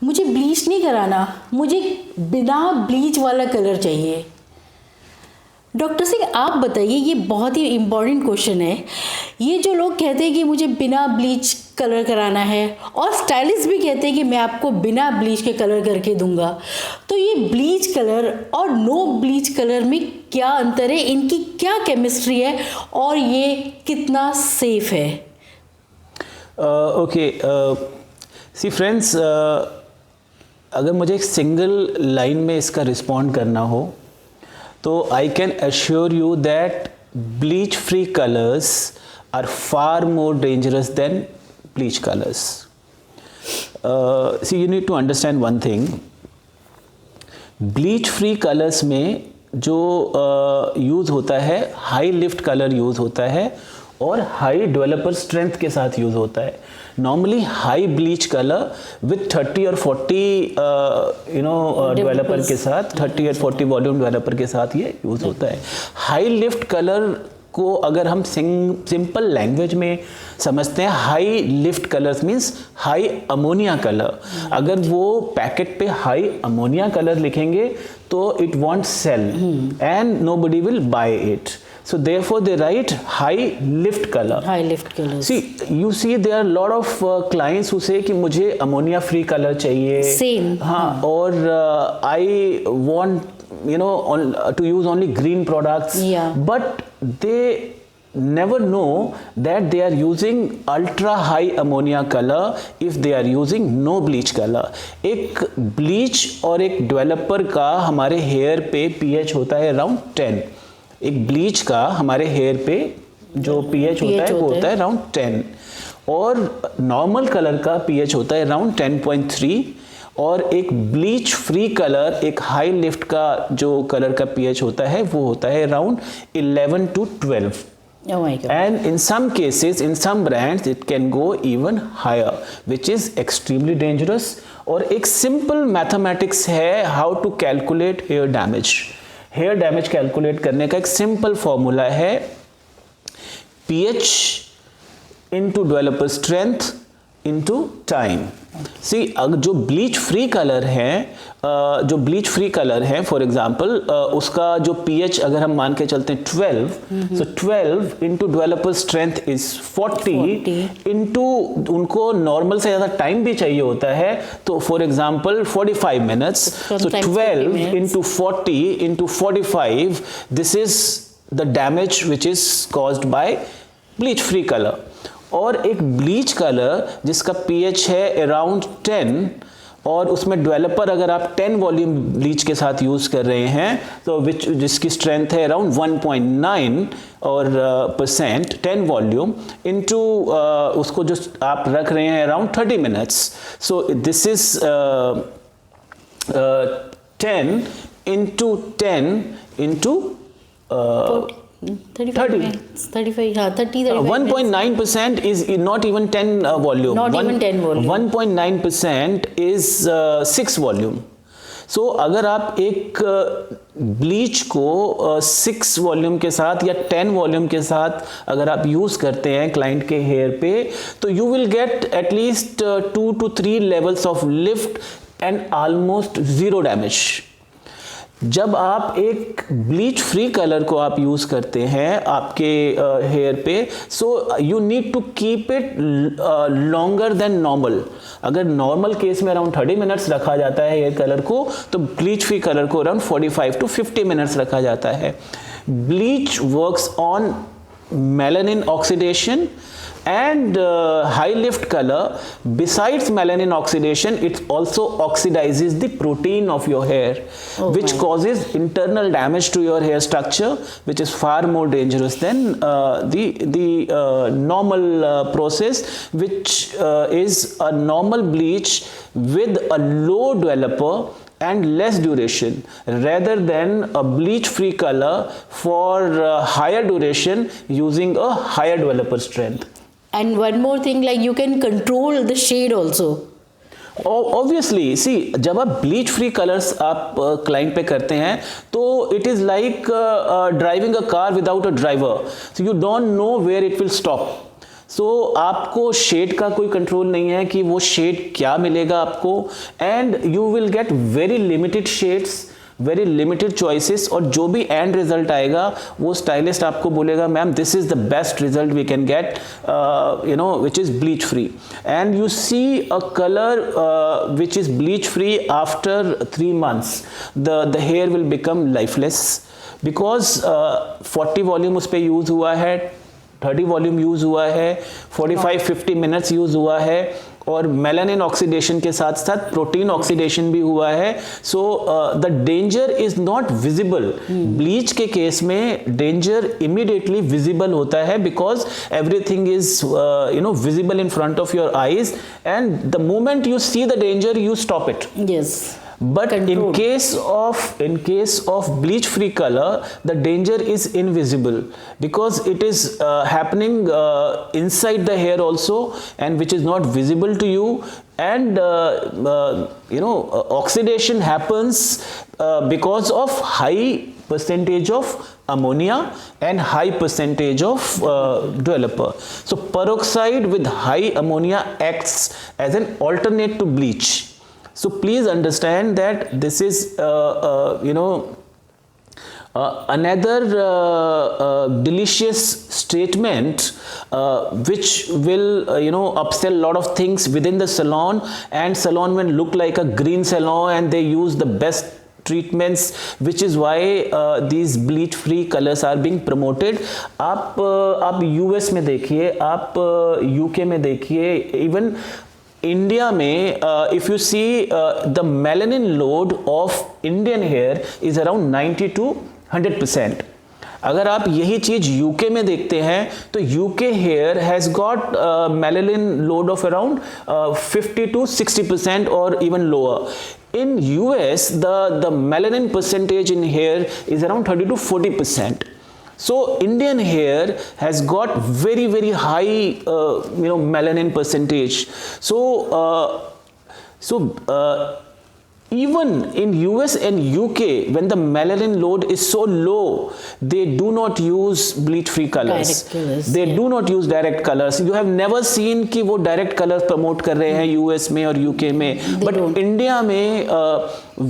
मुझे ब्लीच नहीं कराना, मुझे बिना ब्लीच वाला कलर चाहिए। डॉक्टर सिंह आप बताइए, ये बहुत ही इम्पॉर्टेंट क्वेश्चन है। ये जो लोग कहते हैं कि मुझे बिना ब्लीच कलर कराना है, और स्टाइलिस्ट भी कहते हैं कि मैं आपको बिना ब्लीच के कलर करके दूंगा, तो ये ब्लीच कलर और नो ब्लीच कलर में क्या अंतर है, इनकी क्या केमिस्ट्री है और ये कितना सेफ है? ओके, सी फ्रेंड्स, अगर मुझे एक सिंगल लाइन में इसका रिस्पॉन्ड करना हो तो I can assure you that bleach free colours are far more dangerous than bleach colours. See you need to understand one thing, bleach free colours में जो यूज़ होता है हाई लिफ्ट कलर यूज़ होता है और हाई डेवलपर स्ट्रेंथ के साथ use होता है। Normally high bleach colour with 30 और 40 डेवलपर के साथ, 30 और 40 वॉल्यूम डेवलपर के साथ ये यूज़ होता है। हाई लिफ्ट कलर को अगर हम सिंपल लैंग्वेज में समझते हैं, high lift colours means high ammonia colour. अगर वो पैकेट पे हाई अमोनिया कलर लिखेंगे तो it won't sell and nobody will buy it. So therefore they write high lift color. High lift colors. See, there are a lot of clients who say कि मुझे ammonia free color चाहिए. Same. हाँ, और I want to use only green products. Yeah. But they never know that they are using ultra high ammonia color if they are using no bleach color. एक bleach और एक developer का हमारे hair पे pH होता है around 10. एक bleach का हमारे हेयर पे जो पीएच होता है वो होता है अराउंड 10, और नॉर्मल कलर का पीएच होता है अराउंड 10.3, और एक ब्लीच फ्री कलर, एक हाई लिफ्ट का जो कलर का पीएच होता है वो होता है around 11 to 12. Oh my God. And in some cases, in some brands, it can go even higher, which is extremely dangerous. और एक simple mathematics है how to calculate hair damage. Hair damage calculate करने का एक simple formula है pH into developer strength into time. See, जो bleach free colour है for example उसका जो pH अगर हम मान के चलते हैं 12, सो 12 into developer strength is 40 into उनको नॉर्मल से ज़्यादा टाइम भी चाहिए होता है, तो for example 45 minutes, so 12 into 40 into 45, this is the damage which is caused by bleach free colour. और एक ब्लीच कलर जिसका pH है अराउंड 10 और उसमें डेवलपर अगर आप 10 वॉल्यूम ब्लीच के साथ यूज़ कर रहे हैं तो जिसकी स्ट्रेंथ है अराउंड 1.9 और परसेंट 10 वॉल्यूम इंटू उसको जो आप रख रहे हैं around 30 minutes, so this is 10 into 10 into 1.9% is not even 10 volume. Not even 10 volume. 1.9% is 6 volume. So अगर आप एक ब्लीच को 6 वॉल्यूम के साथ या 10 वॉल्यूम के साथ अगर आप यूज़ करते हैं क्लाइंट के हेयर पे, तो you will get at least 2 to 3 levels of lift and almost zero damage. जब आप एक ब्लीच फ्री कलर को आप यूज़ करते हैं आपके हेयर पे, so you need to keep it longer than normal. अगर नॉर्मल केस में अराउंड 30 मिनट्स रखा जाता है हेयर कलर को, तो ब्लीच फ्री कलर को अराउंड 45 to 50 मिनट्स रखा जाता है। Bleach works on melanin oxidation and high lift color, besides melanin oxidation, it also oxidizes the protein of your hair, which causes internal damage to your hair structure, which is far more dangerous than the normal process, which is a normal bleach with a low developer and less duration, rather than a bleach free color for higher duration using a higher developer strength. And one more thing, like you can control the shade also. Obviously, see, जब आप bleach free colours आप client पे करते हैं तो it is like driving a car without a driver, so you don't know where it will stop. So आपको shade का कोई कंट्रोल नहीं है कि वो शेड क्या मिलेगा आपको, and you will get very limited shades, very limited choices, और जो भी एंड रिजल्ट आएगा वो स्टाइलिस्ट आपको बोलेगा ma'am this is the best result we can get, you know, which is bleach free. And you see a colour which is bleach free after 3 months, the hair will become lifeless because 40 volume उस पर use हुआ है, 30 volume use हुआ है, 45-50 minutes use हुआ है, और melanin oxidation के साथ साथ प्रोटीन ऑक्सीडेशन भी हुआ है. So the danger is not visible. Bleach के केस में डेंजर इमीडिएटली विजिबल होता है because everything is you know visible in front of your eyes, and the moment you see the danger you stop it. Yes. But in case of bleach free color, the danger is invisible because it is happening inside the hair also, and which is not visible to you. And you know, oxidation happens because of high percentage of ammonia and high percentage of developer. So peroxide with high ammonia acts as an alternate to bleach. So please understand that this is you know another delicious statement which will you know upsell a lot of things within the salon, and salon will look like a green salon, and they use the best treatments, which is why these bleach free colors are being promoted. आप US में देखिए, आप UK में देखिए, even India में if you see the melanin load of Indian here is around 90 to 100%. अगर आप यही चीज यूके में देखते हैं तो UK hair has got melanin load of around 50 to 60% और even lower. In US the melanin percentage in hair is around 30 to 40%. So Indian hair has got very high you know melanin percentage. So even in US and UK, when the melanin load is so low, they do not use bleach free colors. Direct colors, they do not use direct colors. You have never seen कि वो direct colors promote कर रहे हैं US में और UK में. But India में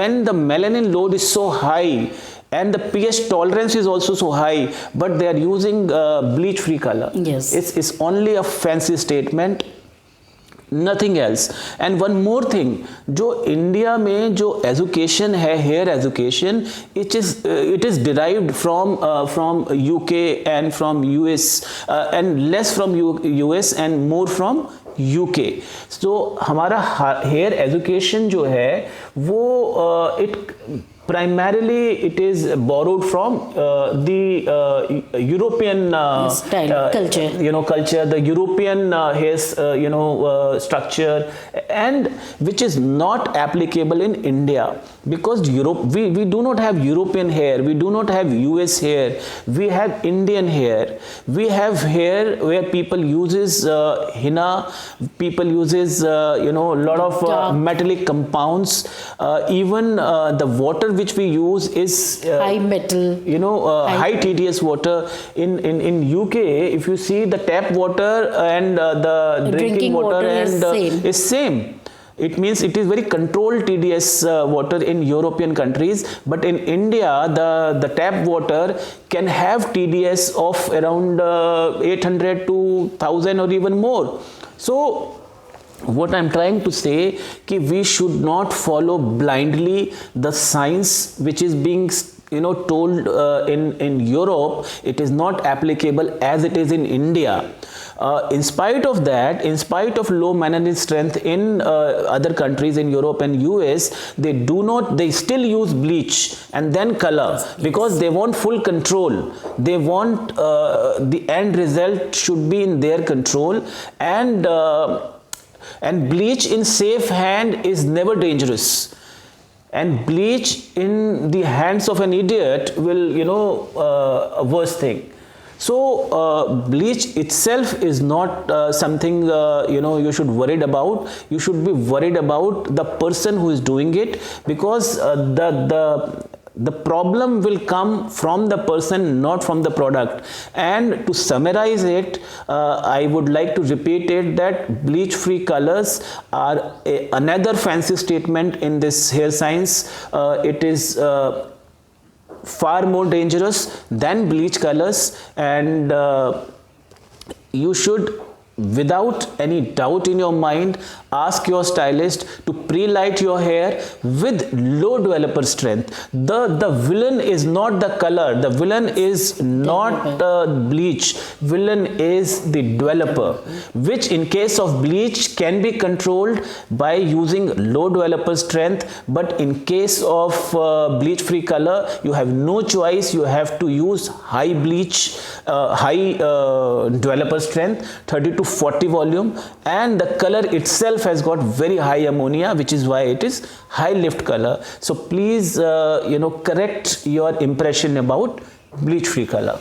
when the melanin load is so high and the pH tolerance is also so high, but they are using bleach free color. Yes. It's only a fancy statement, nothing else. And one more thing, जो India में जो education है, hair education, it is derived from UK and from US, and less from US and more from UK. So हमारा hair education जो है वो primarily it is borrowed from the European style, culture, you know, culture, the European hair you know structure, and which is not applicable in India because we do not have European hair, we do not have US hair, we have Indian hair. We have hair where people uses henna, people uses you know a lot of metallic compounds, even the water which we use is high metal, you know high TDS water. In UK, if you see the tap water and the drinking water and is same. It means it is very controlled TDS water in European countries, but in India the tap water can have TDS of around 800 to 1000 or even more. So what I'm trying to say कि we should not follow blindly the science which is being you know told in Europe. It is not applicable as it is in India. In spite of that, in spite of low melanin strength in other countries in Europe and US, they still use bleach and then color because they want full control. They want the end result should be in their control, and bleach in safe hand is never dangerous, and bleach in the hands of an idiot will you know a worse thing. So bleach itself is not something you know you should worried about. You should be worried about the person who is doing it, because The problem will come from the person, not from the product. And to summarize it, I would like to repeat it that bleach free colors are another fancy statement in this hair science. It is far more dangerous than bleach colors, and you should, without any doubt in your mind, ask your stylist to pre-light your hair with low developer strength. The villain is not the color, the villain is not bleach, villain is the developer, which in case of bleach can be controlled by using low developer strength, but in case of bleach free color, you have no choice, you have to use high bleach, high developer strength, 30 to 40 volume, and the color itself has got very high ammonia, which is why it is high lift color. So please correct your impression about bleach free color.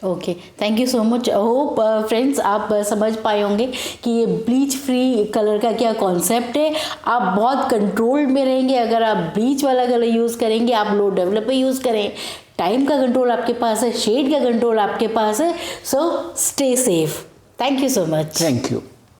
Okay, thank you so much. Hope friends आप समझ पाए होंगे कि ये bleach free colour का क्या concept है। आप बहुत कंट्रोल्ड में रहेंगे अगर आप ब्लीच वाला कलर यूज़ करेंगे, आप लो डेवलपर यूज़ करें, टाइम का कंट्रोल आपके पास है, शेड का कंट्रोल आपके पास है। So stay safe. Thank you so much. Thank you.